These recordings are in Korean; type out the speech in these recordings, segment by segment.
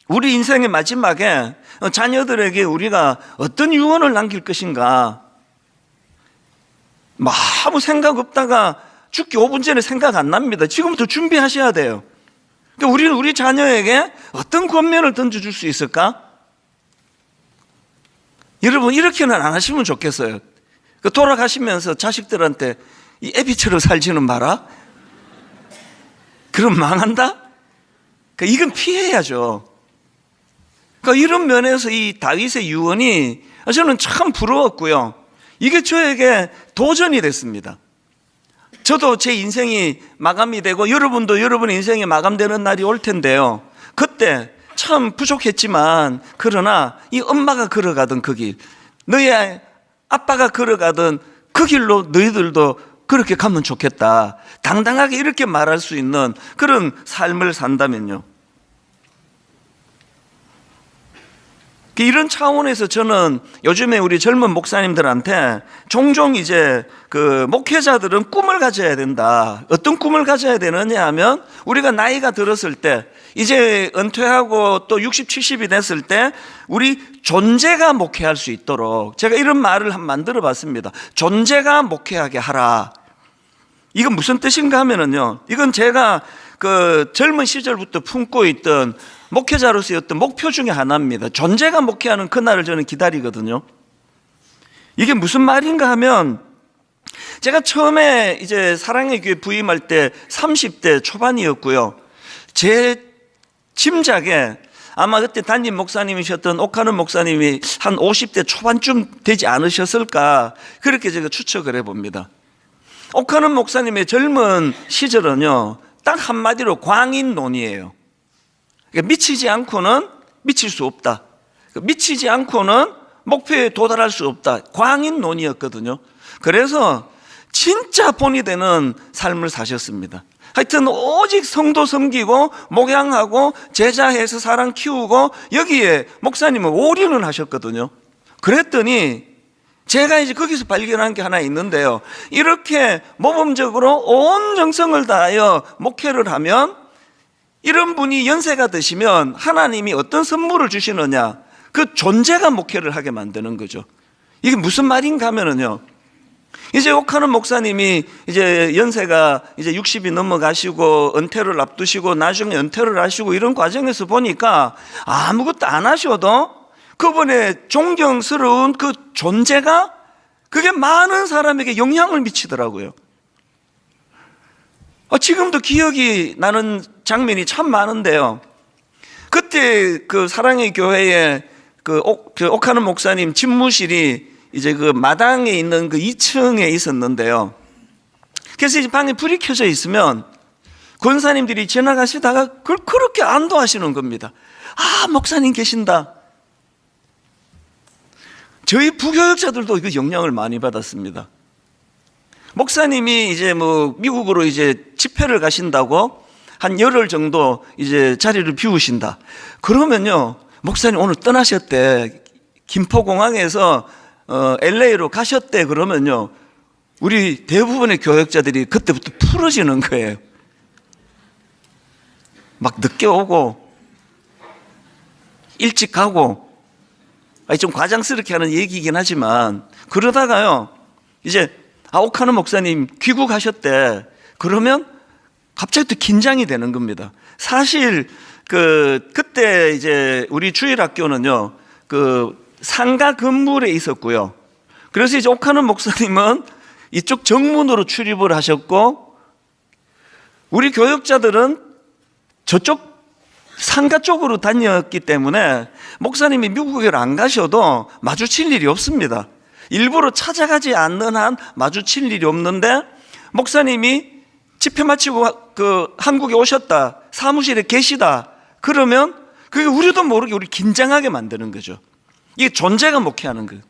우리 인생의 마지막에 자녀들에게 우리가 어떤 유언을 남길 것인가, 아무 생각 없다가 죽기 5분 전에 생각 안 납니다. 지금부터 준비하셔야 돼요. 그러니까 우리는 우리 자녀에게 어떤 권면을 던져줄 수 있을까? 여러분, 이렇게는 안 하시면 좋겠어요. 돌아가시면서 자식들한테 이 애비처럼 살지는 마라. 그럼 망한다? 이건 피해야죠. 이런 면에서 이 다윗의 유언이 저는 참 부러웠고요. 이게 저에게 도전이 됐습니다. 저도 제 인생이 마감이 되고 여러분도 여러분의 인생이 마감되는 날이 올 텐데요. 그때 참 부족했지만, 그러나 이 엄마가 걸어가던 그 길, 너의 아빠가 걸어가던 그 길로 너희들도 그렇게 가면 좋겠다, 당당하게 이렇게 말할 수 있는 그런 삶을 산다면요. 이런 차원에서 저는 요즘에 우리 젊은 목사님들한테 종종 이제 목회자들은 꿈을 가져야 된다. 어떤 꿈을 가져야 되느냐 하면, 우리가 나이가 들었을 때, 이제 은퇴하고 또 60, 70이 됐을 때 우리 존재가 목회할 수 있도록, 제가 이런 말을 한번 만들어 봤습니다. 존재가 목회하게 하라. 이건 무슨 뜻인가 하면은요, 이건 제가 젊은 시절부터 품고 있던 목회자로서의 어떤 목표 중에 하나입니다. 존재가 목회하는 그날을 저는 기다리거든요. 이게 무슨 말인가 하면, 제가 처음에 이제 사랑의 교회 부임할 때 30대 초반이었고요. 제 짐작에 아마 그때 담임 목사님이셨던 옥하는 목사님이 한 50대 초반쯤 되지 않으셨을까, 그렇게 제가 추측을 해봅니다. 옥하는 목사님의 젊은 시절은요, 딱 한마디로 광인론이에요. 그러니까 미치지 않고는 미칠 수 없다, 미치지 않고는 목표에 도달할 수 없다, 광인론이었거든요. 그래서 진짜 본이 되는 삶을 사셨습니다. 하여튼 오직 성도 섬기고 목양하고 제자해서 사람 키우고, 여기에 목사님은 올인을 하셨거든요. 그랬더니 제가 이제 거기서 발견한 게 하나 있는데요. 이렇게 모범적으로 온 정성을 다하여 목회를 하면, 이런 분이 연세가 드시면 하나님이 어떤 선물을 주시느냐, 그 존재가 목회를 하게 만드는 거죠. 이게 무슨 말인가 하면은요, 이제 옥하는 목사님이 이제 연세가 이제 60이 넘어가시고 은퇴를 앞두시고 나중에 은퇴를 하시고, 이런 과정에서 보니까 아무것도 안 하셔도 그분의 존경스러운 그 존재가, 그게 많은 사람에게 영향을 미치더라고요. 지금도 기억이 나는 장면이 참 많은데요. 그때 사랑의 교회에 옥하는 목사님 집무실이 이제 마당에 있는 2층에 있었는데요. 그래서 이제 방에 불이 켜져 있으면 권사님들이 지나가시다가 그걸 그렇게 안도하시는 겁니다. 아, 목사님 계신다. 저희 부교역자들도 이거 영향을 많이 받았습니다. 목사님이 이제 미국으로 이제 집회를 가신다고 한 열흘 정도 이제 자리를 비우신다. 그러면요, 목사님 오늘 떠나셨대. 김포공항에서 LA로 가셨대. 그러면요, 우리 대부분의 교역자들이 그때부터 풀어지는 거예요. 막 늦게 오고 일찍 가고, 좀 과장스럽게 하는 얘기이긴 하지만, 그러다가요, 이제 옥하는 목사님 귀국하셨대. 그러면 갑자기 또 긴장이 되는 겁니다. 사실 그때 이제 우리 주일학교는요, 상가 건물에 있었고요. 그래서 이제 옥하는 목사님은 이쪽 정문으로 출입을 하셨고, 우리 교역자들은 저쪽 상가 쪽으로 다녔기 때문에 목사님이 미국에 안 가셔도 마주칠 일이 없습니다. 일부러 찾아가지 않는 한 마주칠 일이 없는데, 목사님이 집회 마치고 한국에 오셨다, 사무실에 계시다 그러면 그게 우리도 모르게 우리 긴장하게 만드는 거죠. 이게 존재가 목회하는 거예요.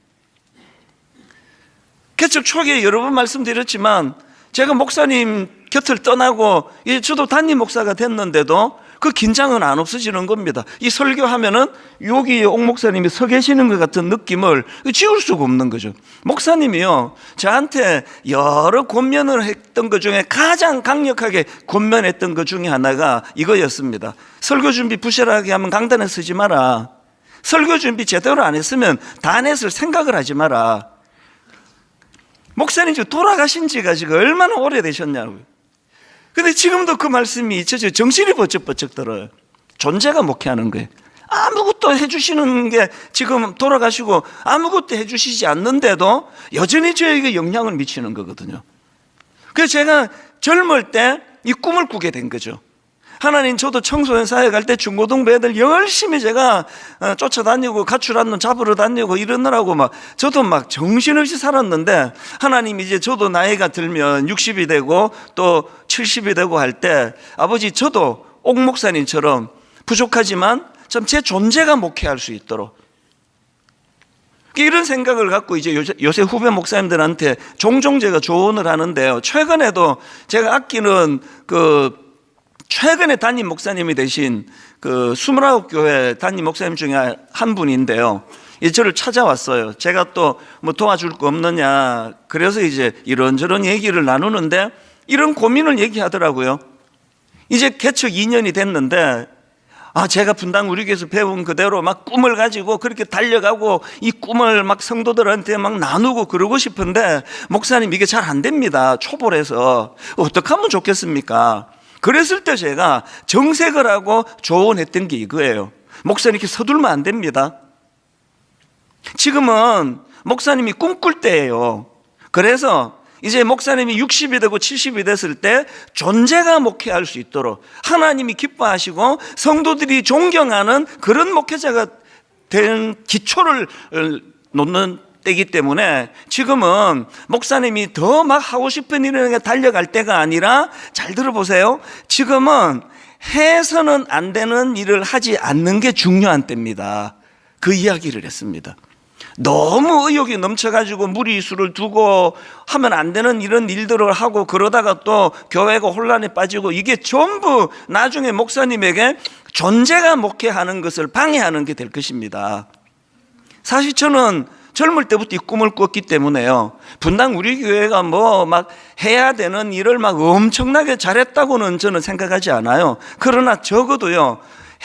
개척 초기에 여러 번 말씀드렸지만, 제가 목사님 곁을 떠나고 이제 저도 담임 목사가 됐는데도 그 긴장은 안 없어지는 겁니다. 이 설교하면은 여기 옥 목사님이 서 계시는 것 같은 느낌을 지울 수가 없는 거죠. 목사님이요, 저한테 여러 권면을 했던 것 중에 가장 강력하게 권면했던 것 중에 하나가 이거였습니다. 설교 준비 부실하게 하면 강단에 서지 마라. 설교 준비 제대로 안 했으면 단에서 생각을 하지 마라. 목사님 지금 돌아가신 지가 지금 얼마나 오래되셨냐고요. 근데 지금도 그 말씀이 잊혀져 정신이 번쩍번쩍 들어요. 존재가 목회하는 거예요. 아무것도 해주시는 게 지금 돌아가시고 아무것도 해주시지 않는데도 여전히 저에게 영향을 미치는 거거든요. 그래서 제가 젊을 때 이 꿈을 꾸게 된 거죠. 하나님, 저도 청소년 사회 갈 때 중고등부 애들 열심히 제가 쫓아다니고 가출한 놈 잡으러 다니고 이러느라고 저도 정신없이 살았는데, 하나님 이제 저도 나이가 들면 60이 되고 또 70이 되고 할 때, 아버지 저도 옥 목사님처럼 부족하지만 참 제 존재가 목회할 수 있도록, 이런 생각을 갖고 이제 요새 후배 목사님들한테 종종 제가 조언을 하는데요. 최근에도 제가 아끼는 최근에 담임 목사님이 되신 29교회 담임 목사님 중에 한 분인데요. 저를 찾아왔어요. 제가 또 도와줄 거 없느냐. 그래서 이제 이런저런 얘기를 나누는데 이런 고민을 얘기하더라고요. 이제 개척 2년이 됐는데, 제가 분당 우리 교회에서 배운 그대로 꿈을 가지고 그렇게 달려가고 이 꿈을 성도들한테 나누고 그러고 싶은데, 목사님 이게 잘 안 됩니다. 초보라서. 어떻게 하면 좋겠습니까? 그랬을 때 제가 정색을 하고 조언했던 게 이거예요. 목사님 이렇게 서둘면 안 됩니다. 지금은 목사님이 꿈꿀 때예요. 그래서 이제 목사님이 60이 되고 70이 됐을 때 존재가 목회할 수 있도록 하나님이 기뻐하시고 성도들이 존경하는 그런 목회자가 된 기초를 놓는 때이기 때문에, 지금은 목사님이 더 하고 싶은 일에 달려갈 때가 아니라, 잘 들어보세요, 지금은 해서는 안 되는 일을 하지 않는 게 중요한 때입니다. 그 이야기를 했습니다. 너무 의욕이 넘쳐가지고 무리수를 두고 하면 안 되는 이런 일들을 하고 그러다가 또 교회가 혼란에 빠지고, 이게 전부 나중에 목사님에게 존재가 목회하는 것을 방해하는 게 될 것입니다. 사실 저는 젊을 때부터 이 꿈을 꿨기 때문에요, 분당 우리 교회가 해야 되는 일을 엄청나게 잘했다고는 저는 생각하지 않아요. 그러나 적어도요,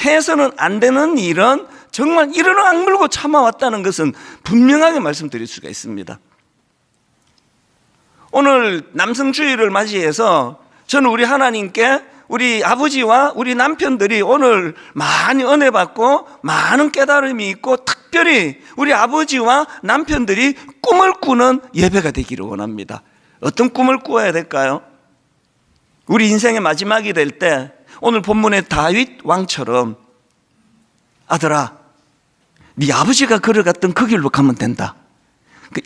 해서는 안 되는 일은 정말 이를 악물고 참아왔다는 것은 분명하게 말씀드릴 수가 있습니다. 오늘 남성주의를 맞이해서 저는 우리 하나님께 우리 아버지와 우리 남편들이 오늘 많이 은혜 받고 많은 깨달음이 있고, 특별히 우리 아버지와 남편들이 꿈을 꾸는 예배가 되기를 원합니다. 어떤 꿈을 꾸어야 될까요? 우리 인생의 마지막이 될 때 오늘 본문의 다윗 왕처럼, 아들아, 네 아버지가 걸어갔던 그 길로 가면 된다,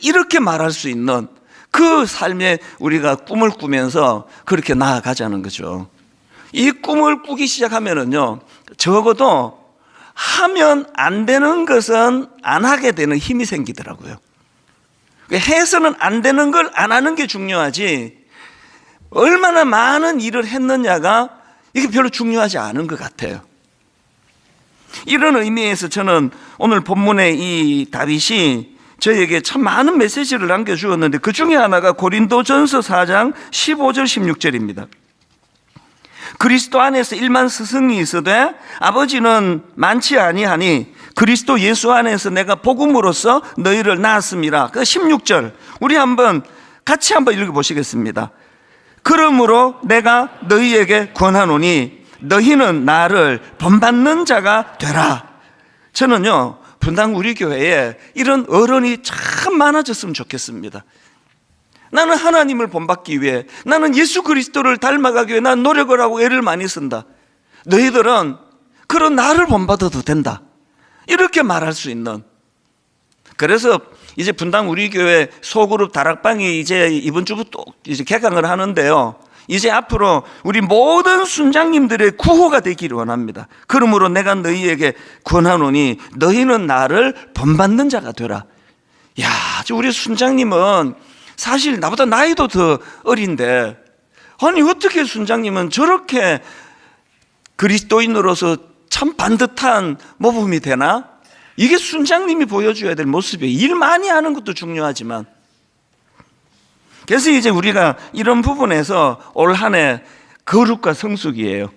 이렇게 말할 수 있는 그 삶에 우리가 꿈을 꾸면서 그렇게 나아가자는 거죠. 이 꿈을 꾸기 시작하면은요, 적어도 하면 안 되는 것은 안 하게 되는 힘이 생기더라고요. 해서는 안 되는 걸 안 하는 게 중요하지, 얼마나 많은 일을 했느냐가 이게 별로 중요하지 않은 것 같아요. 이런 의미에서 저는 오늘 본문의 이 다윗이 저에게 참 많은 메시지를 남겨주었는데, 그 중에 하나가 고린도전서 4장 15절 16절입니다. 그리스도 안에서 일만 스승이 있으되 아버지는 많지 아니하니 그리스도 예수 안에서 내가 복음으로써 너희를 낳았음이라. 그 16절 우리 같이 한번 읽어보시겠습니다. 그러므로 내가 너희에게 권하노니 너희는 나를 본받는 자가 되라. 저는요, 분당 우리 교회에 이런 어른이 참 많아졌으면 좋겠습니다. 나는 하나님을 본받기 위해, 나는 예수 그리스도를 닮아가기 위해 난 노력을 하고 애를 많이 쓴다. 너희들은 그런 나를 본받아도 된다. 이렇게 말할 수 있는. 그래서 이제 분당 우리 교회 소그룹 다락방이 이제 이번 주부터 이제 개강을 하는데요. 이제 앞으로 우리 모든 순장님들의 구호가 되기를 원합니다. 그러므로 내가 너희에게 권하노니 너희는 나를 본받는 자가 되라. 야, 우리 순장님은 사실 나보다 나이도 더 어린데, 아니 어떻게 순장님은 저렇게 그리스도인으로서 참 반듯한 모범이 되나? 이게 순장님이 보여줘야 될 모습이에요. 일 많이 하는 것도 중요하지만. 그래서 이제 우리가 이런 부분에서 올 한 해 거룩과 성숙이에요.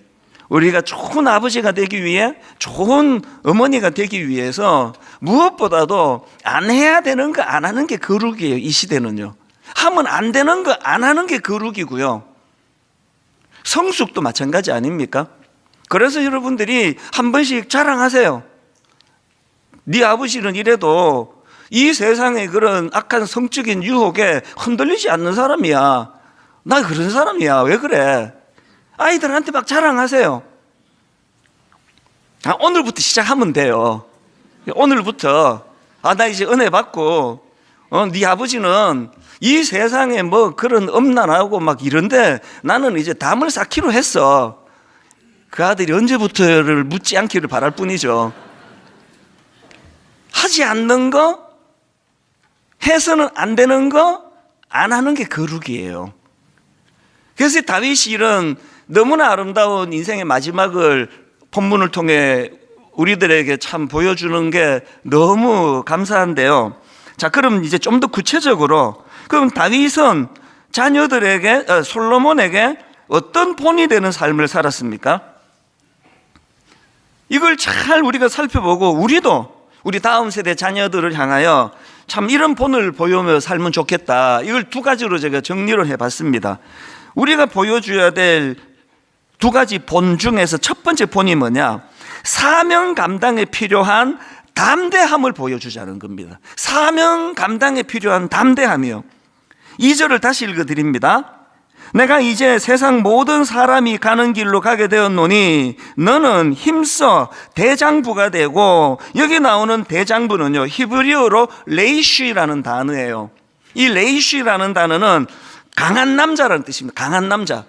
우리가 좋은 아버지가 되기 위해, 좋은 어머니가 되기 위해서 무엇보다도 안 해야 되는 거 안 하는 게 거룩이에요. 이 시대는요. 하면 안 되는 거 안 하는 게 거룩이고요. 성숙도 마찬가지 아닙니까? 그래서 여러분들이 한 번씩 자랑하세요. 네 아버지는 이래도 이 세상의 그런 악한 성적인 유혹에 흔들리지 않는 사람이야. 나 그런 사람이야. 왜 그래? 아이들한테 막 자랑하세요. 오늘부터 시작하면 돼요. 오늘부터 나 이제 은혜 받고 네 아버지는 이 세상에 뭐 그런 음란하고 막 이런데 나는 이제 담을 쌓기로 했어. 그 아들이 언제부터를 묻지 않기를 바랄 뿐이죠. 하지 않는 거, 해서는 안 되는 거, 안 하는 게 거룩이에요. 그래서 다윗이 이런 너무나 아름다운 인생의 마지막을 본문을 통해 우리들에게 참 보여주는 게 너무 감사한데요. 자, 그럼 이제 좀 더 구체적으로, 그럼 다윗은 자녀들에게, 솔로몬에게 어떤 본이 되는 삶을 살았습니까? 이걸 잘 우리가 살펴보고 우리 다음 세대 자녀들을 향하여 참 이런 본을 보여며 살면 좋겠다. 이걸 두 가지로 제가 정리를 해봤습니다. 우리가 보여줘야 될 두 가지 본 중에서 첫 번째 본이 뭐냐? 사명 감당에 필요한 담대함을 보여주자는 겁니다. 사명 감당에 필요한 담대함이요. 2절을 다시 읽어드립니다. 내가 이제 세상 모든 사람이 가는 길로 가게 되었노니 너는 힘써 대장부가 되고, 여기 나오는 대장부는요, 히브리어로 레이쉬라는 단어예요. 이 레이쉬라는 단어는 강한 남자라는 뜻입니다. 강한 남자.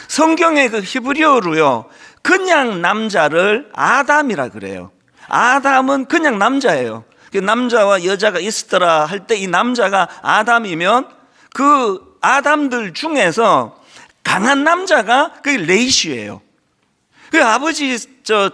성경의 그 히브리어로요, 그냥 남자를 아담이라 그래요. 아담은 그냥 남자예요. 남자와 여자가 있었더라 할 때 이 남자가 아담이면 그 아담들 중에서 강한 남자가 그 레이시예요. 그 아버지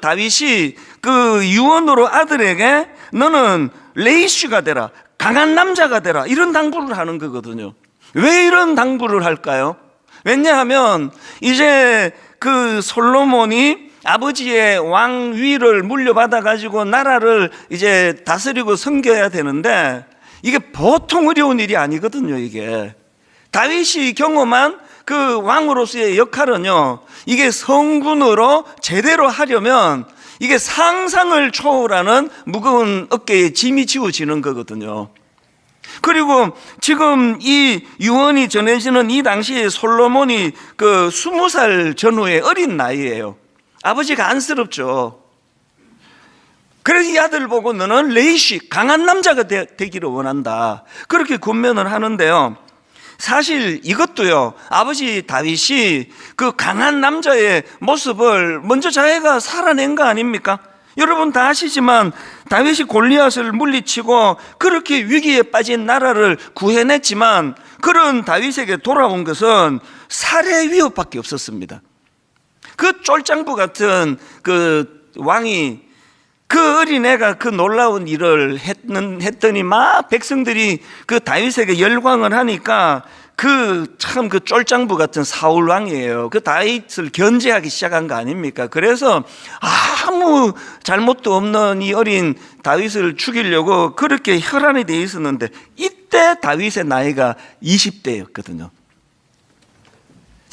다윗이 그 유언으로 아들에게 너는 레이시가 되라, 강한 남자가 되라, 이런 당부를 하는 거거든요. 왜 이런 당부를 할까요? 왜냐하면 이제 그 솔로몬이 아버지의 왕위를 물려받아 가지고 나라를 이제 다스리고 섬겨야 되는데 이게 보통 어려운 일이 아니거든요. 이게 다윗이 경험한 그 왕으로서의 역할은요, 이게 성군으로 제대로 하려면 이게 상상을 초월하는 무거운 어깨에 짐이 지워지는 거거든요. 그리고 지금 이 유언이 전해지는 이 당시에 솔로몬이 그 20살 전후의 어린 나이예요. 아버지가 안쓰럽죠. 그래서 이 아들 보고 너는 레이시, 강한 남자가 되기를 원한다, 그렇게 권면을 하는데요. 사실 이것도요, 아버지 다윗이 그 강한 남자의 모습을 먼저 자기가 살아낸 거 아닙니까? 여러분 다 아시지만 다윗이 골리앗을 물리치고 그렇게 위기에 빠진 나라를 구해냈지만 그런 다윗에게 돌아온 것은 살해 위협밖에 없었습니다. 그 쫄장부 같은 그 왕이, 그 어린애가 그 놀라운 일을 했더니 막 백성들이 그 다윗에게 열광을 하니까 그 쫄장부 같은 사울 왕이에요. 그 다윗을 견제하기 시작한 거 아닙니까? 그래서 아무 잘못도 없는 이 어린 다윗을 죽이려고 그렇게 혈안이 돼 있었는데, 이때 다윗의 나이가 20대였거든요.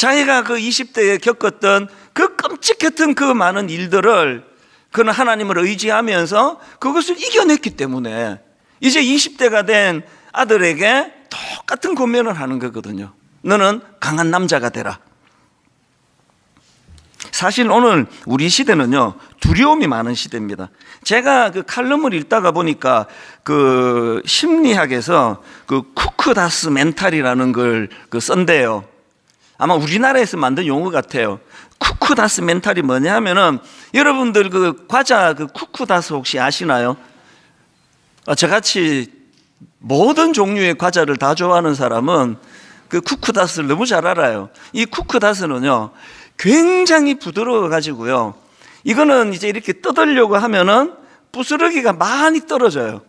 자기가 그 20대에 겪었던 그 끔찍했던 그 많은 일들을 그는 하나님을 의지하면서 그것을 이겨냈기 때문에 이제 20대가 된 아들에게 똑같은 권면을 하는 거거든요. 너는 강한 남자가 되라. 사실 오늘 우리 시대는요, 두려움이 많은 시대입니다. 제가 그 칼럼을 읽다가 보니까 그 심리학에서 그 쿠크다스 멘탈이라는 걸 쓴대요. 아마 우리나라에서 만든 용어 같아요. 쿠크다스 멘탈이 뭐냐 하면은, 여러분들 그 과자 그 쿠크다스 혹시 아시나요? 저같이 모든 종류의 과자를 다 좋아하는 사람은 그 쿠크다스를 너무 잘 알아요. 이 쿠크다스는요, 굉장히 부드러워 가지고요, 이거는 이제 이렇게 뜯으려고 하면은 부스러기가 많이 떨어져요.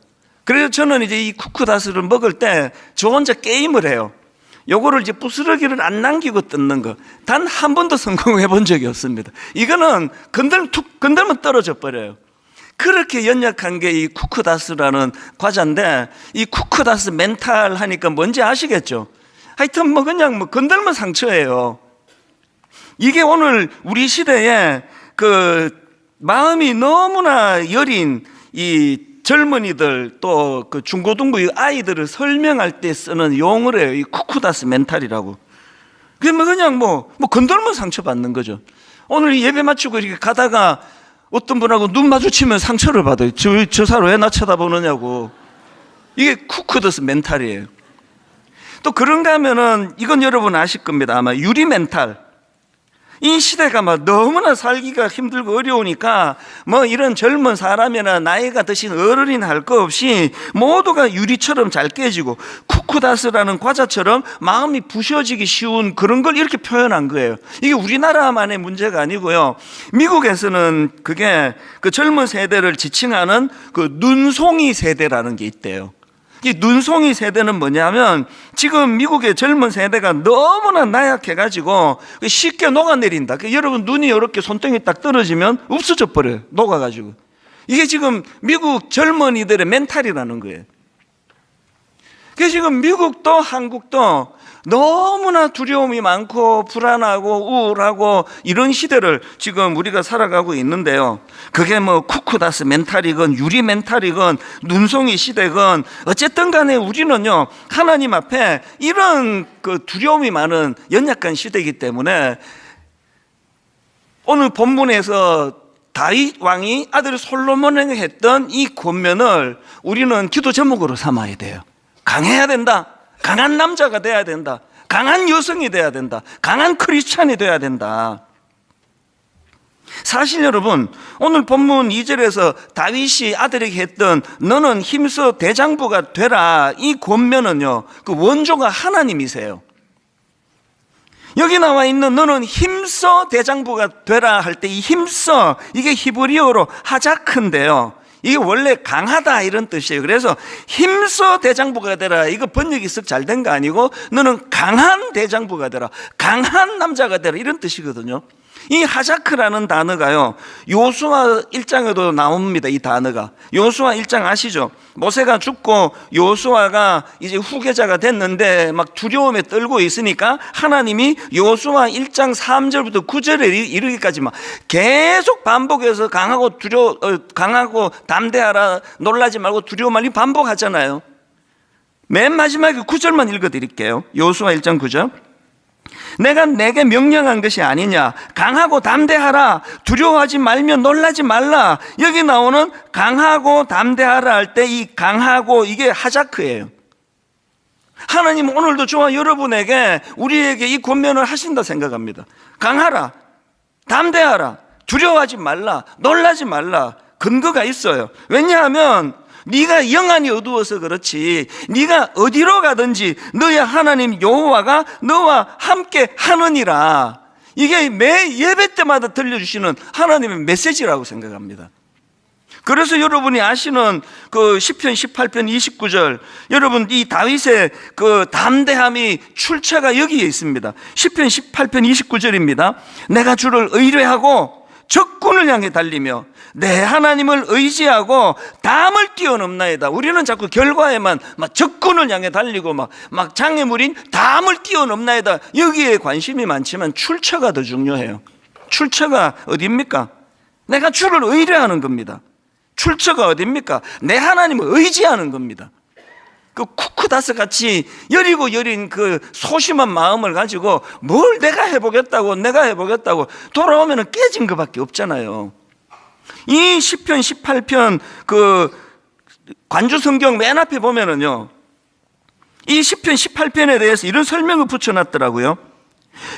그래서 저는 이제 이 쿠크다스를 먹을 때 저 혼자 게임을 해요. 요거를 이제 부스러기를 안 남기고 뜯는 거 단 한 번도 성공해 본 적이 없습니다. 이거는 건들면 떨어져 버려요. 그렇게 연약한 게 이 쿠크다스라는 과자인데, 이 쿠크다스 멘탈 하니까 뭔지 아시겠죠? 하여튼 뭐 그냥 뭐 건들면 상처예요. 이게 오늘 우리 시대에 그 마음이 너무나 여린 이 젊은이들, 또 그 중고등부 아이들을 설명할 때 쓰는 용어래요. 이 쿠크다스 멘탈이라고. 그게 뭐 그냥 뭐 건들면 상처받는 거죠. 오늘 예배 마치고 이렇게 가다가 어떤 분하고 눈 마주치면 상처를 받아요. 저 사람 왜 나 쳐다보느냐고. 이게 쿠크다스 멘탈이에요. 또 그런가 하면은 이건 여러분 아실 겁니다. 아마 유리 멘탈. 이 시대가 막 너무나 살기가 힘들고 어려우니까 뭐 이런 젊은 사람이나 나이가 드신 어른이나 할 거 없이 모두가 유리처럼 잘 깨지고, 쿠크다스라는 과자처럼 마음이 부셔지기 쉬운 그런 걸 이렇게 표현한 거예요. 이게 우리나라만의 문제가 아니고요, 미국에서는 그게 그 젊은 세대를 지칭하는 그 눈송이 세대라는 게 있대요. 이 눈송이 세대는 뭐냐면, 지금 미국의 젊은 세대가 너무나 나약해가지고 쉽게 녹아내린다. 여러분 눈이 이렇게 손등에 딱 떨어지면 없어져 버려요. 녹아가지고. 이게 지금 미국 젊은이들의 멘탈이라는 거예요. 그래서 지금 미국도 한국도 너무나 두려움이 많고 불안하고 우울하고 이런 시대를 지금 우리가 살아가고 있는데요, 그게 뭐 쿠크다스 멘탈이건 유리 멘탈이건 눈송이 시대건 어쨌든 간에 우리는요, 하나님 앞에 이런 그 두려움이 많은 연약한 시대이기 때문에 오늘 본문에서 다윗 왕이 아들 솔로몬에게 했던 이 권면을 우리는 기도 제목으로 삼아야 돼요. 강해야 된다. 강한 남자가 돼야 된다. 강한 여성이 돼야 된다. 강한 크리스찬이 돼야 된다. 사실 여러분, 오늘 본문 2절에서 다윗이 아들에게 했던 너는 힘써 대장부가 되라, 이 권면은요, 그 원조가 하나님이세요. 여기 나와 있는 너는 힘써 대장부가 되라 할 때 이 힘써, 이게 히브리어로 하자크인데요, 이게 원래 강하다 이런 뜻이에요. 그래서 힘써 대장부가 되라, 이거 번역이 썩 잘 된 거 아니고 너는 강한 대장부가 되라, 강한 남자가 되라 이런 뜻이거든요. 이 하자크라는 단어가요, 요수아 1장에도 나옵니다. 이 단어가 요수아 1장 아시죠? 모세가 죽고 요수아가 이제 후계자가 됐는데 막 두려움에 떨고 있으니까 하나님이 요수아 1장 3절부터 9절에 이르기까지 막 계속 반복해서 강하고 담대하라, 놀라지 말고 두려워 말고 반복하잖아요. 맨 마지막에 9절만 읽어드릴게요. 요수아 1장 9절. 내가 내게 명령한 것이 아니냐, 강하고 담대하라, 두려워하지 말며 놀라지 말라. 여기 나오는 강하고 담대하라 할 때 이 강하고, 이게 하자크예요. 하나님 오늘도 저와 여러분에게, 우리에게 이 권면을 하신다 생각합니다. 강하라, 담대하라, 두려워하지 말라, 놀라지 말라. 근거가 있어요. 왜냐하면 네가 영안이 어두워서 그렇지, 네가 어디로 가든지 너의 하나님 여호와가 너와 함께 하느니라. 이게 매 예배 때마다 들려주시는 하나님의 메시지라고 생각합니다. 그래서 여러분이 아시는 그 시편 18편 29절, 여러분 이 다윗의 그 담대함이 출처가 여기에 있습니다. 시편 18편 29절입니다. 내가 주를 의뢰하고 적군을 향해 달리며 내 하나님을 의지하고 담을 뛰어넘나이다. 우리는 자꾸 결과에만 막 적군을 향해 달리고 막 장애물인 담을 뛰어넘나이다. 여기에 관심이 많지만 출처가 더 중요해요. 출처가 어디입니까? 내가 주를 의뢰하는 겁니다. 출처가 어디입니까? 내 하나님을 의지하는 겁니다. 그 쿠크다스 같이 여리고 여린 그 소심한 마음을 가지고 뭘 내가 해보겠다고 돌아오면 깨진 것밖에 없잖아요. 이 시편 18편 그 관주 성경 맨 앞에 보면은요, 이 시편 18편에 대해서 이런 설명을 붙여놨더라고요.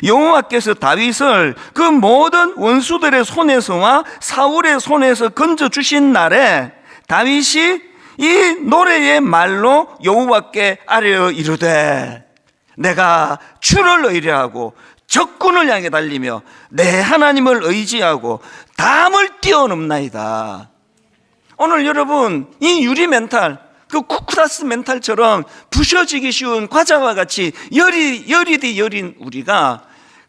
여호와께서 다윗을 그 모든 원수들의 손에서와 사울의 손에서 건져주신 날에 다윗이 이 노래의 말로 여호와께 아뢰어 이르되 내가 주를 의뢰하고 적군을 향해 달리며 내 하나님을 의지하고 담을 뛰어넘나이다. 오늘 여러분, 이 유리 멘탈, 그 쿠크라스 멘탈처럼 부셔지기 쉬운 과자와 같이 열이디 열인 우리가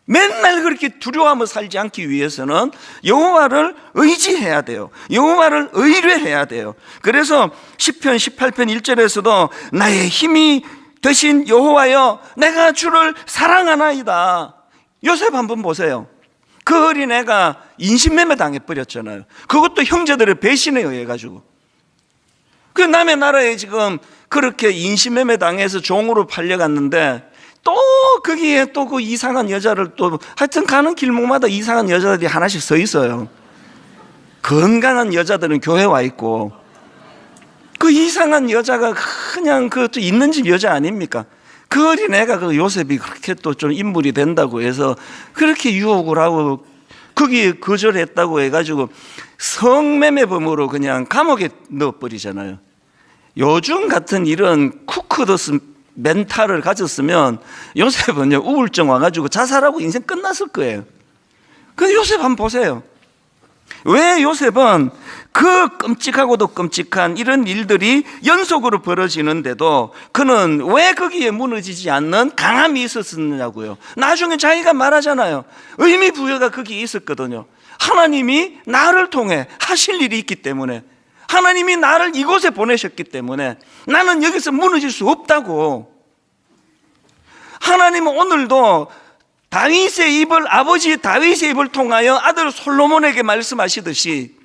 맨날 그렇게 두려워하며 살지 않기 위해서는 여호와를 의지해야 돼요. 여호와를 의뢰해야 돼요. 그래서 시편 18편 1절에서도 나의 힘이 되신 여호와여 내가 주를 사랑하나이다. 요셉 한번 보세요. 그 어린애가 인신매매 당해버렸잖아요. 그것도 형제들의 배신에 의해 가지고. 그 남의 나라에 지금 그렇게 인신매매 당해서 종으로 팔려갔는데 또 거기에 또 그 이상한 여자를 또 하여튼 가는 길목마다 이상한 여자들이 하나씩 서 있어요. 건강한 여자들은 교회 와 있고 그 이상한 여자가 그냥 그 있는 집 여자 아닙니까? 그 어린애가 그 요셉이 그렇게 또 좀 인물이 된다고 해서 그렇게 유혹을 하고 거기에 거절했다고 해가지고 성매매범으로 그냥 감옥에 넣어버리잖아요. 요즘 같은 이런 쿠크더스 멘탈을 가졌으면 요셉은요 우울증 와가지고 자살하고 인생 끝났을 거예요. 근데 요셉 한번 보세요. 왜 요셉은 그 끔찍하고도 끔찍한 이런 일들이 연속으로 벌어지는데도 그는 왜 거기에 무너지지 않는 강함이 있었느냐고요. 나중에 자기가 말하잖아요. 의미 부여가 거기에 있었거든요. 하나님이 나를 통해 하실 일이 있기 때문에, 하나님이 나를 이곳에 보내셨기 때문에 나는 여기서 무너질 수 없다고. 하나님은 오늘도 다윗의 입을, 아버지 다윗의 입을 통하여 아들 솔로몬에게 말씀하시듯이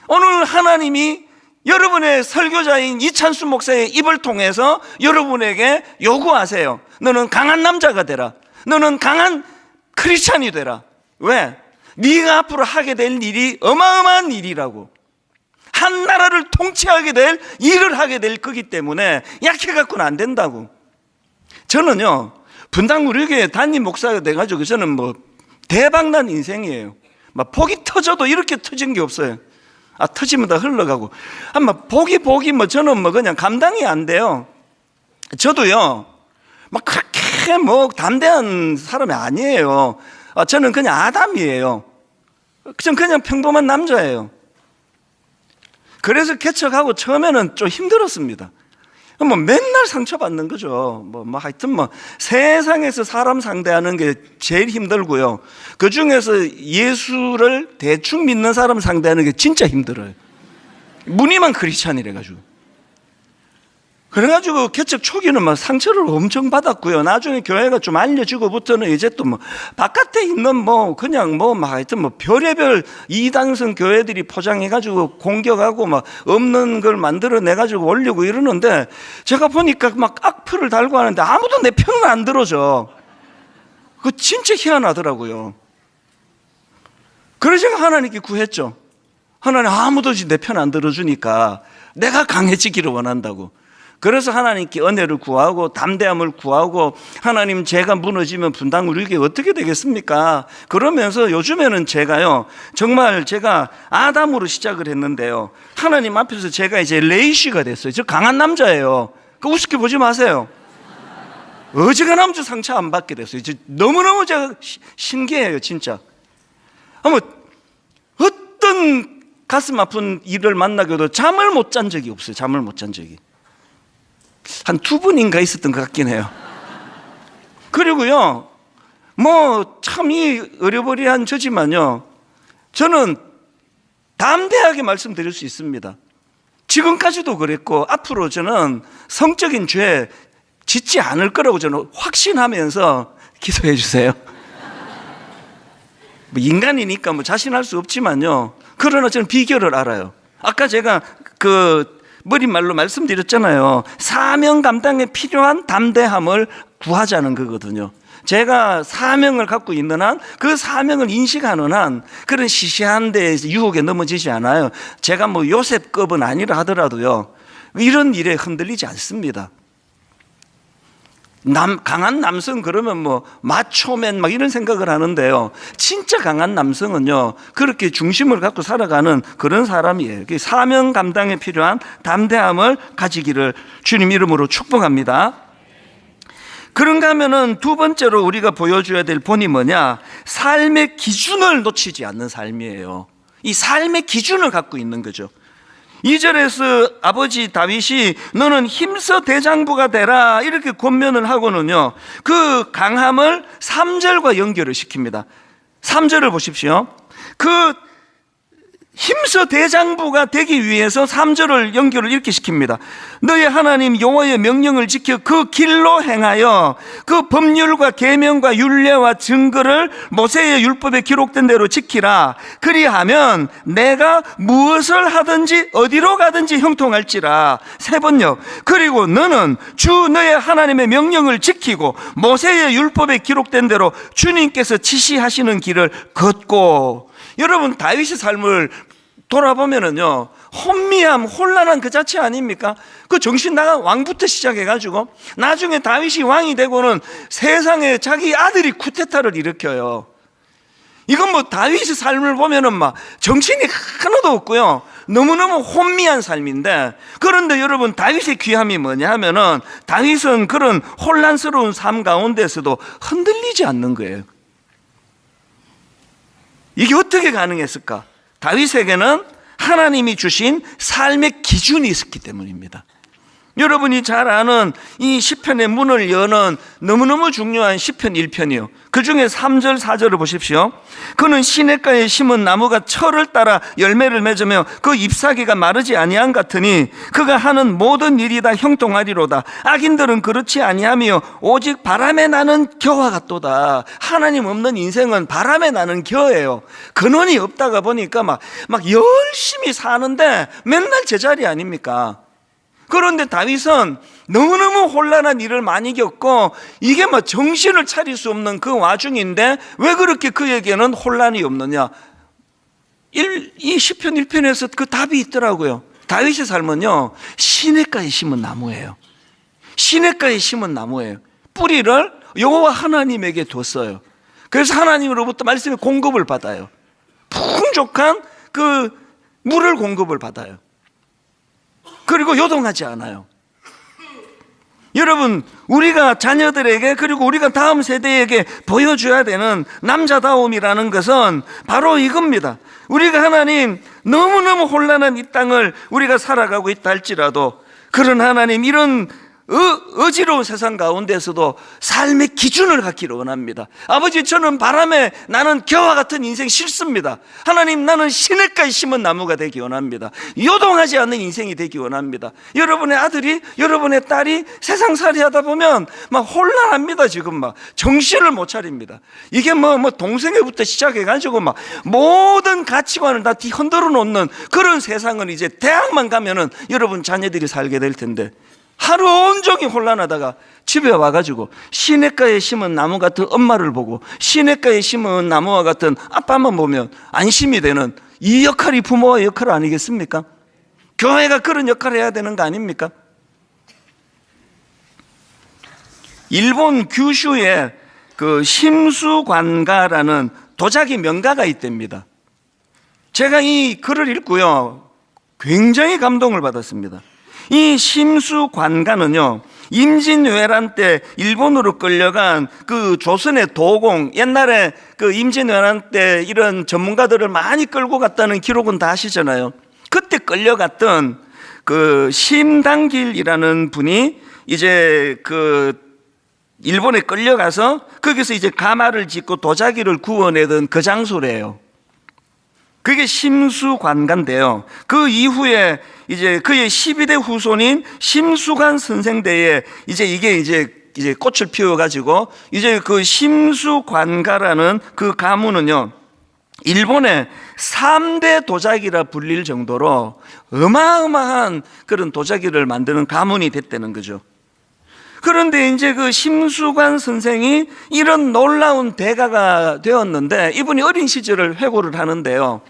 오늘 하나님이 여러분의 설교자인 이찬수 목사의 입을 통해서 여러분에게 요구하세요. 너는 강한 남자가 되라. 너는 강한 크리스찬이 되라. 왜? 네가 앞으로 하게 될 일이 어마어마한 일이라고. 한 나라를 통치하게 될 일을 하게 될 거기 때문에 약해갖고는 안 된다고. 저는요 분당 우리교회 담임 목사가 돼가지고 저는 뭐 대박난 인생이에요. 막 복이 터져도 이렇게 터진 게 없어요. 터지면 다 흘러가고. 복이 뭐 저는 뭐 그냥 감당이 안 돼요. 저도요 막 그렇게 뭐 담대한 사람이 아니에요. 저는 그냥 아담이에요. 저는 그냥 평범한 남자예요. 그래서 개척하고 처음에는 좀 힘들었습니다. 뭐 맨날 상처받는 거죠. 하여튼 세상에서 사람 상대하는 게 제일 힘들고요. 그 중에서 예수를 대충 믿는 사람 상대하는 게 진짜 힘들어요. 무늬만 크리스찬이래가지고. 그래가지고 개척 초기는 막 상처를 엄청 받았고요. 나중에 교회가 좀 알려지고부터는 이제 또 바깥에 있는 하여튼 별의별 이단성 교회들이 포장해가지고 공격하고 없는 걸 만들어내가지고 올리고 이러는데 제가 보니까 악플을 달고 하는데 아무도 내 편은 안 들어줘. 그거 진짜 희한하더라고요. 그래서 제가 하나님께 구했죠. 하나님, 아무도 내 편 안 들어주니까 내가 강해지기를 원한다고. 그래서 하나님께 은혜를 구하고 담대함을 구하고, 하나님, 제가 무너지면 분당 우리에게 어떻게 되겠습니까? 그러면서 요즘에는 제가요 정말 제가 아담으로 시작을 했는데요, 하나님 앞에서 제가 이제 레이시가 됐어요. 저 강한 남자예요. 그 우습게 보지 마세요. 어지간하면 저 상처 안 받게 됐어요. 너무너무 제가 신기해요 진짜. 어떤 가슴 아픈 일을 만나게도 잠을 못 잔 적이 없어요. 잠을 못 잔 적이 한 2번인가 있었던 것 같긴 해요. 그리고요 참 이 어려버리한 저지만요, 저는 담대하게 말씀드릴 수 있습니다. 지금까지도 그랬고 앞으로 저는 성적인 죄 짓지 않을 거라고 저는 확신하면서 기도해 주세요. 뭐 인간이니까 뭐 자신할 수 없지만요. 그러나 저는 비결을 알아요. 아까 제가 머릿말로 말씀드렸잖아요. 사명 감당에 필요한 담대함을 구하자는 거거든요. 제가 사명을 갖고 있는 한, 그 사명을 인식하는 한 그런 시시한 데에서 유혹에 넘어지지 않아요. 제가 뭐 요셉급은 아니라 하더라도요, 이런 일에 흔들리지 않습니다. 강한 남성 그러면 뭐 마초맨 막 이런 생각을 하는데요, 진짜 강한 남성은요 그렇게 중심을 갖고 살아가는 그런 사람이에요. 사명 감당에 필요한 담대함을 가지기를 주님 이름으로 축복합니다. 그런가 하면은 두 번째로 우리가 보여줘야 될 본이 뭐냐, 삶의 기준을 놓치지 않는 삶이에요. 이 삶의 기준을 갖고 있는 거죠. 2절에서 아버지 다윗이 너는 힘써 대장부가 되라 이렇게 권면을 하고는요, 그 강함을 3절과 연결을 시킵니다. 3절을 보십시오. 힘써 대장부가 되기 위해서 3절을 연결을 이렇게 시킵니다. 너의 하나님 여호와의 명령을 지켜 그 길로 행하여 그 법률과 계명과 율례와 증거를 모세의 율법에 기록된 대로 지키라. 그리하면 내가 무엇을 하든지 어디로 가든지 형통할지라. 세 번요. 그리고 너는 주 너의 하나님의 명령을 지키고 모세의 율법에 기록된 대로 주님께서 지시하시는 길을 걷고. 여러분, 다윗의 삶을 돌아보면은요, 혼미함, 혼란한 그 자체 아닙니까? 그 정신 나간 왕부터 시작해가지고 나중에 다윗이 왕이 되고는 세상에 자기 아들이 쿠데타를 일으켜요. 이건 뭐 다윗의 삶을 보면은 막 정신이 하나도 없고요, 너무너무 혼미한 삶인데, 그런데 여러분, 다윗의 귀함이 뭐냐 하면은 다윗은 그런 혼란스러운 삶 가운데서도 흔들리지 않는 거예요. 이게 어떻게 가능했을까? 다윗에게는 하나님이 주신 삶의 기준이 있었기 때문입니다. 여러분이 잘 아는 이 시편의 문을 여는 너무너무 중요한 시편 1편이요. 그 중에 3절 4절을 보십시오. 그는 시냇가에 심은 나무가 철을 따라 열매를 맺으며 그 잎사귀가 마르지 아니한 같으니 그가 하는 모든 일이 다 형통하리로다. 악인들은 그렇지 아니하며 오직 바람에 나는 겨와 같도다. 하나님 없는 인생은 바람에 나는 겨예요. 근원이 없다가 보니까 막 열심히 사는데 맨날 제자리 아닙니까? 그런데 다윗은 너무너무 혼란한 일을 많이 겪고 이게 뭐 정신을 차릴 수 없는 그 와중인데 왜 그렇게 그에게는 혼란이 없느냐? 이 시편 1편에서 그 답이 있더라고요. 다윗의 삶은요, 시냇가에 심은 나무예요. 시냇가에 심은 나무예요. 뿌리를 여호와 하나님에게 뒀어요. 그래서 하나님으로부터 말씀의 공급을 받아요. 풍족한 그 물을 공급을 받아요. 그리고 요동하지 않아요. 여러분, 우리가 자녀들에게, 그리고 우리가 다음 세대에게 보여줘야 되는 남자다움이라는 것은 바로 이겁니다. 우리가 하나님, 너무너무 혼란한 이 땅을 우리가 살아가고 있다 할지라도, 그런 하나님, 이런 어지러운 세상 가운데서도 삶의 기준을 갖기를 원합니다. 아버지, 저는 바람에 나는 겨와 같은 인생 싫습니다. 하나님, 나는 시냇가에 심은 나무가 되기 원합니다. 요동하지 않는 인생이 되기 원합니다. 여러분의 아들이, 여러분의 딸이 세상살이 하다 보면 막 혼란합니다. 지금 막 정신을 못 차립니다. 이게 뭐 동생애부터 시작해가지고 막 모든 가치관을 다 흔들어 놓는 그런 세상은 이제 대학만 가면은 여러분 자녀들이 살게 될 텐데, 하루 온종일 혼란하다가 집에 와가지고 시냇가에 심은 나무 같은 엄마를 보고 시냇가에 심은 나무와 같은 아빠만 보면 안심이 되는, 이 역할이 부모의 역할 아니겠습니까? 교회가 그런 역할을 해야 되는 거 아닙니까? 일본 규슈에 그 심수관가라는 도자기 명가가 있답니다. 제가 이 글을 읽고요, 굉장히 감동을 받았습니다. 이 심수관가는요, 임진왜란 때 일본으로 끌려간 그 조선의 도공, 옛날에 그 임진왜란 때 이런 전문가들을 많이 끌고 갔다는 기록은 다 아시잖아요. 그때 끌려갔던 그 심당길이라는 분이 이제 그 일본에 끌려가서 거기서 이제 가마를 짓고 도자기를 구워내던 그 장소래요. 그게 심수관가인데요. 그 이후에 이제 그의 12대 후손인 심수관 선생대에 이게 이제 꽃을 피워가지고 이제 그 심수관가라는 그 가문은요, 일본의 3대 도자기라 불릴 정도로 어마어마한 그런 도자기를 만드는 가문이 됐다는 거죠. 그런데 이제 그 심수관 선생이 이런 놀라운 대가가 되었는데, 이분이 어린 시절을 회고를 하는데요,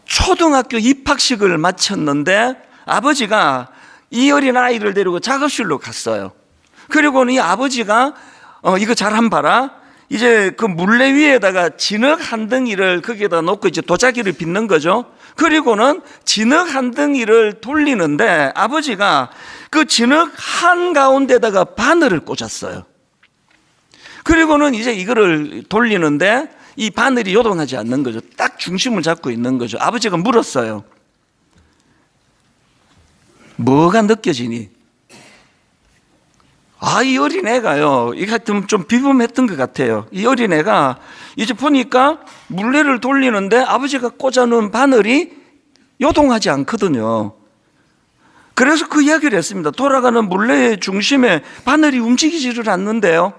초등학교 입학식을 마쳤는데 아버지가 이 어린 아이를 데리고 작업실로 갔어요. 그리고는 이 아버지가 이거 잘 한번 봐라, 이제 그 물레 위에다가 진흙 한 덩이를 거기에다 놓고 이제 도자기를 빚는 거죠. 그리고는 진흙 한 덩이를 돌리는데 아버지가 그 진흙 한 가운데다가 바늘을 꽂았어요. 그리고는 이제 이거를 돌리는데 이 바늘이 요동하지 않는 거죠. 딱 중심을 잡고 있는 거죠. 아버지가 물었어요. 뭐가 느껴지니? 이 어린애가요, 이게 하여튼 좀 비범했던 것 같아요. 이 어린애가 이제 보니까 물레를 돌리는데 아버지가 꽂아놓은 바늘이 요동하지 않거든요. 그래서 그 이야기를 했습니다. 돌아가는 물레의 중심에 바늘이 움직이지를 않는데요.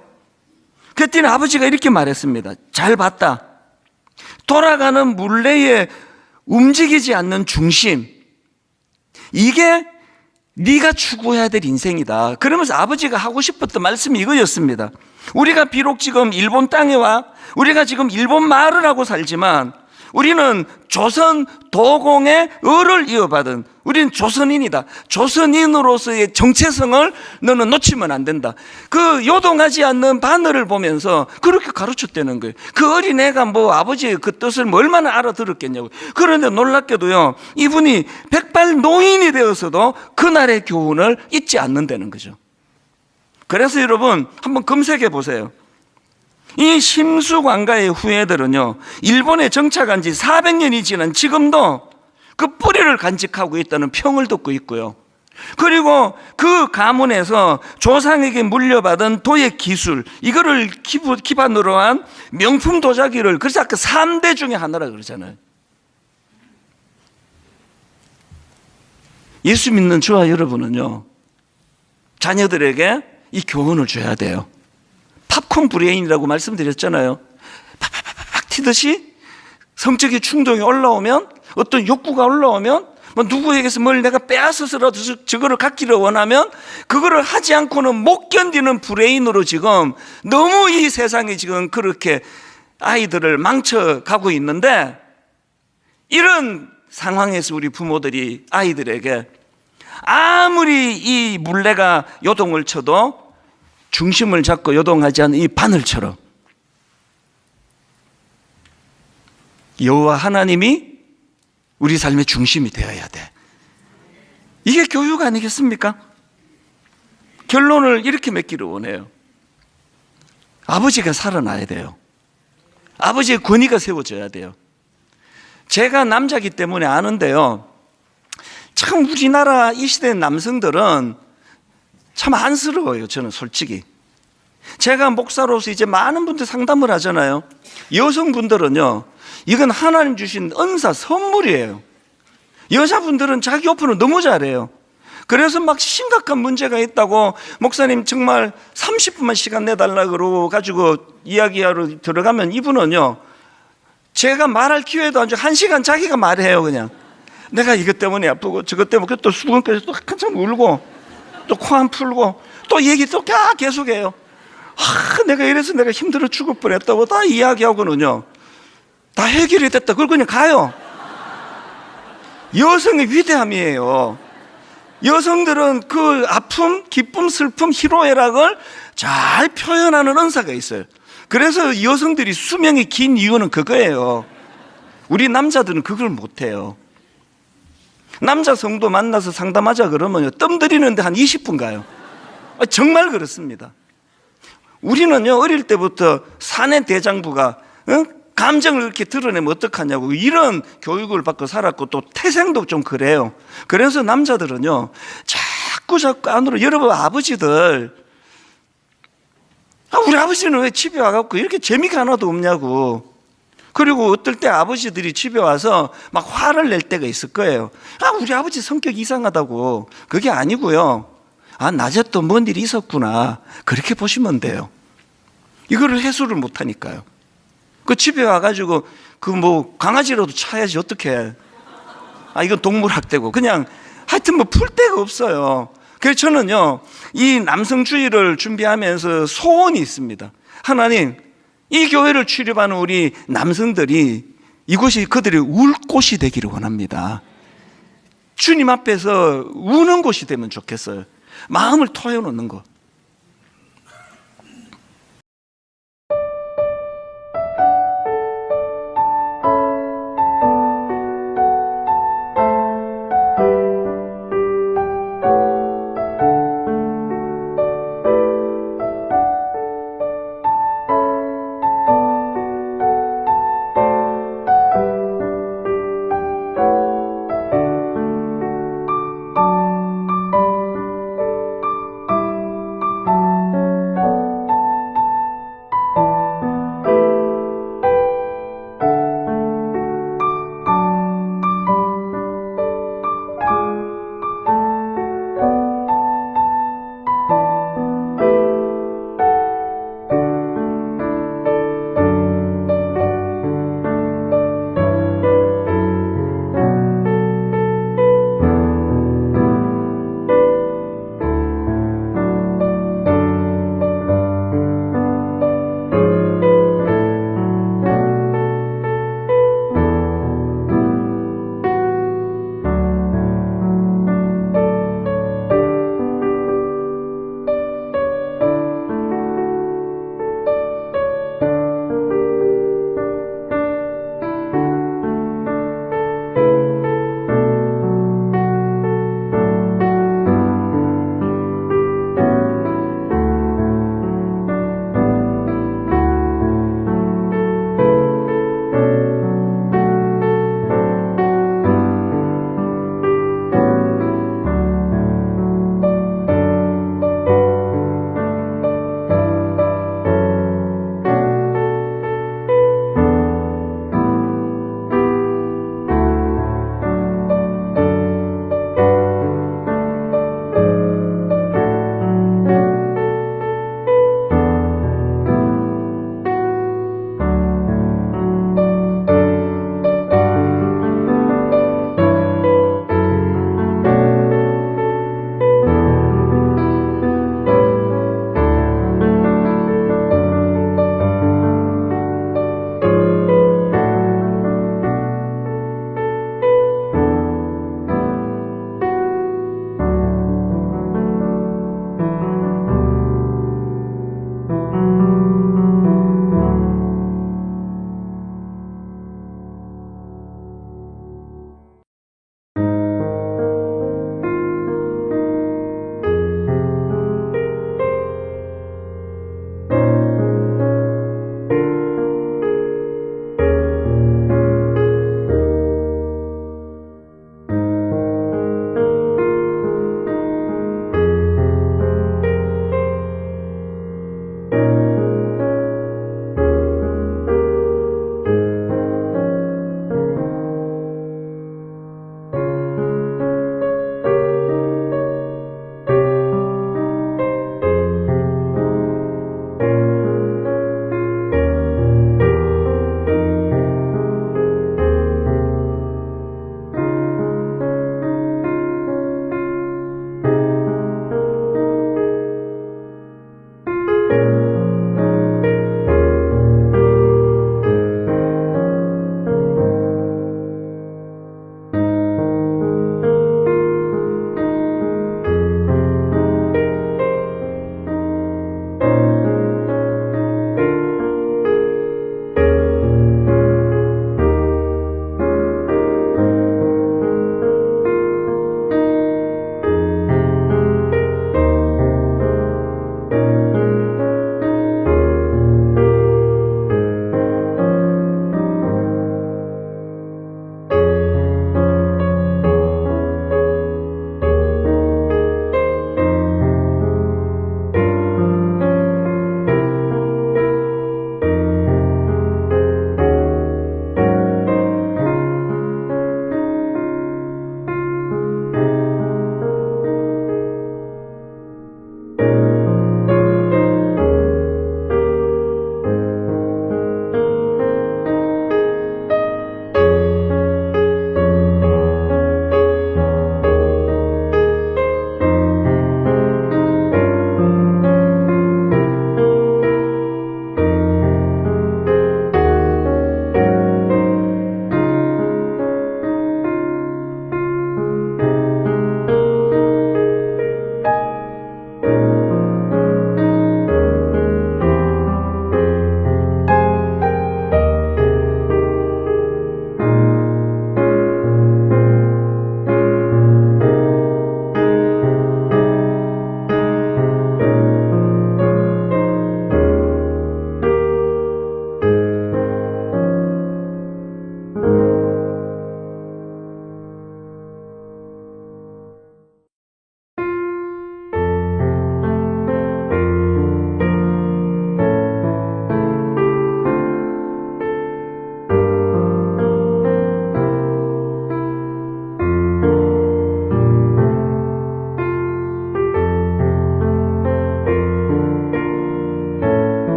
그랬더니 아버지가 이렇게 말했습니다. 잘 봤다. 돌아가는 물레에 움직이지 않는 중심, 이게 네가 추구해야 될 인생이다. 그러면서 아버지가 하고 싶었던 말씀이 이거였습니다. 우리가 비록 지금 일본 땅에 와, 우리가 지금 일본 말을 하고 살지만 우리는 조선 도공의 을을 이어받은, 우리는 조선인이다. 조선인으로서의 정체성을 너는 놓치면 안 된다. 그 요동하지 않는 바늘을 보면서 그렇게 가르쳤다는 거예요. 그 어린애가 뭐 아버지의 그 뜻을 뭐 얼마나 알아들었겠냐고. 그런데 놀랍게도요, 이분이 백발 노인이 되어서도 그날의 교훈을 잊지 않는다는 거죠. 그래서 여러분 한번 검색해 보세요. 이 심수관가의 후예들은요, 일본에 정착한 지 400년이 지난 지금도 그 뿌리를 간직하고 있다는 평을 듣고 있고요. 그리고 그 가문에서 조상에게 물려받은 도예 기술, 이거를 기반으로 한 명품 도자기를, 그래서 아까 3대 중에 하나라 그러잖아요. 예수 믿는 저와 여러분은요, 자녀들에게 이 교훈을 줘야 돼요. 팝콘 브레인이라고 말씀드렸잖아요. 팍팍팍 튀듯이 성적인 충동이 올라오면, 어떤 욕구가 올라오면, 뭐 누구에게서 뭘 내가 빼앗아서라도 저거를 갖기를 원하면 그거를 하지 않고는 못 견디는 브레인으로 지금 너무 이 세상이 지금 그렇게 아이들을 망쳐가고 있는데, 이런 상황에서 우리 부모들이 아이들에게 아무리 이 물레가 요동을 쳐도 중심을 잡고 요동하지 않는 이 바늘처럼 여호와 하나님이 우리 삶의 중심이 되어야 돼. 이게 교육 아니겠습니까? 결론을 이렇게 맺기를 원해요. 아버지가 살아나야 돼요. 아버지의 권위가 세워져야 돼요. 제가 남자기 때문에 아는데요, 참 우리나라 이 시대 남성들은 참 안쓰러워요. 저는 솔직히 제가 목사로서 이제 많은 분들 상담을 하잖아요. 여성분들은요, 이건 하나님 주신 은사 선물이에요. 여자분들은 자기 오픈을 너무 잘해요. 그래서 막 심각한 문제가 있다고 목사님 정말 30분만 시간 내달라 그러고 가지고 이야기하러 들어가면 이분은요, 제가 말할 기회도 안 주고 1시간 자기가 말해요. 그냥 내가 이것 때문에 아프고 저것 때문에, 또 수건까지 또 한참 울고 또 코 안 풀고 또 얘기 또 계속해요. 내가 이래서 내가 힘들어 죽을 뻔했다고 다 이야기하고는요, 다 해결이 됐다. 그걸 그냥 가요. 여성의 위대함이에요. 여성들은 그 아픔, 기쁨, 슬픔, 희로애락을 잘 표현하는 은사가 있어요. 그래서 여성들이 수명이 긴 이유는 그거예요. 우리 남자들은 그걸 못해요. 남자 성도 만나서 상담하자 그러면요, 뜸 들이는데 한 20분 가요. 정말 그렇습니다. 우리는요, 어릴 때부터 사내 대장부가 감정을 이렇게 드러내면 어떡하냐고 이런 교육을 받고 살았고, 또 태생도 좀 그래요. 그래서 남자들은요, 자꾸 안으로, 여러분 아버지들, 우리 아버지는 왜 집에 와갖고 이렇게 재미가 하나도 없냐고. 그리고 어떨 때 아버지들이 집에 와서 막 화를 낼 때가 있을 거예요. 아, 우리 아버지 성격 이상하다고. 그게 아니고요. 아, 낮에 또 뭔 일이 있었구나. 그렇게 보시면 돼요. 이거를 해소를 못 하니까요. 그 집에 와가지고 그 뭐 강아지라도 차야지 어떡해. 아, 이건 동물학대고. 그냥 하여튼 뭐 풀 데가 없어요. 그래서 저는요, 이 남성주의를 준비하면서 소원이 있습니다. 하나님, 이 교회를 출입하는 우리 남성들이 이곳이 그들의 울 곳이 되기를 원합니다. 주님 앞에서 우는 곳이 되면 좋겠어요. 마음을 토해놓는 것.